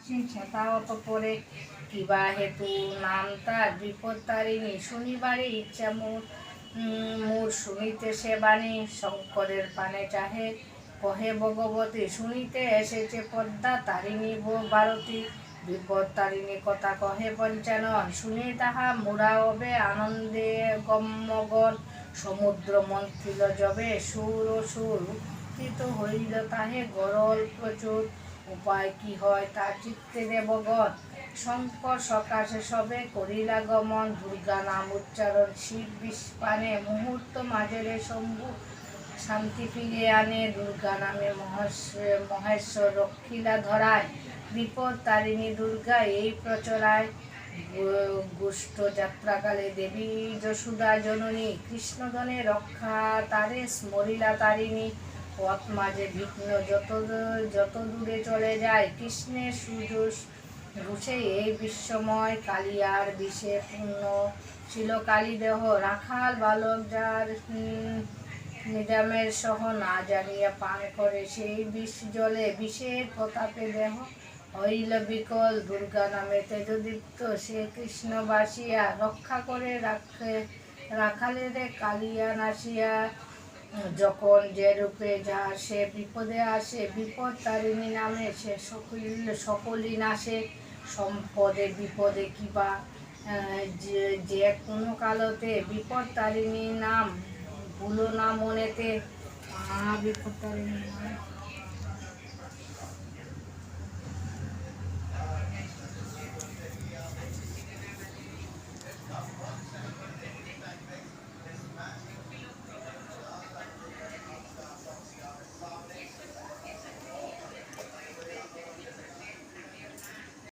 ছেঁতা অত পরে কিবা হেতু নাম তার বিপত্তারিণী। শনিবারে ইচ্ছা মোর শুনিতে সে বাণী, শঙ্করের পানে চাহে কহে ভগবতী। শুনিতে এসেছে পদ্মা তারিণী ভারতী, বিপত্তারিণী কথা কহে পঞ্চানন। শুনে তাহা মোরা হবে আনন্দে গম্যগণ, সমুদ্র মন্থিল যবে সুর ও সুর। উত্থিত হইল তাহে গরল প্রচুর, উপায় কি হয় তা চিত্তে দেবগণ। শঙ্কর সকাশে সবে করিলা গমন, দুর্গা নাম উচ্চারণ শিব বিষপানে। মুহূর্ত মাঝেরে শম্ভু শান্তি ফিরিয়ে আনে, দুর্গা নামে মহেশ্বর রক্ষিলা ধরায়। বিপদ তারিণী দুর্গা এই প্রচরায়, গুষ্ট যাত্রাকালে দেবী যশোদা জননী। কৃষ্ণধনে রক্ষা তারে স্মরিলা তারিণী, পথ মাঝে বিঘ্ন যত দূরে চলে যায়। কৃষ্ণের সুযশ ঘুষে এই বিশ্বময়, কালিয়ার বিষে পূর্ণ ছিল কালীদেহ। রাখাল বালক যার নিজামের সহ না জানিয়া পান করে সেই বিষ জলে, বিষের প্রতাপে দেহ হইল বিকল। দুর্গা নামে তেজদীপ্ত সে কৃষ্ণ বাসিয়া, রক্ষা করে রাখালেরে কালিয়া নাসিয়া। যখন যে রূপে যা সে বিপদে আসে, বিপদ তারিণী নামে সে সকলই নাশে। সম্পদে বিপদে কিবা যে কোনো কালতে, বিপদ তারিণী নাম ভুলো না মনেতে। বিপদ তারিণী নাম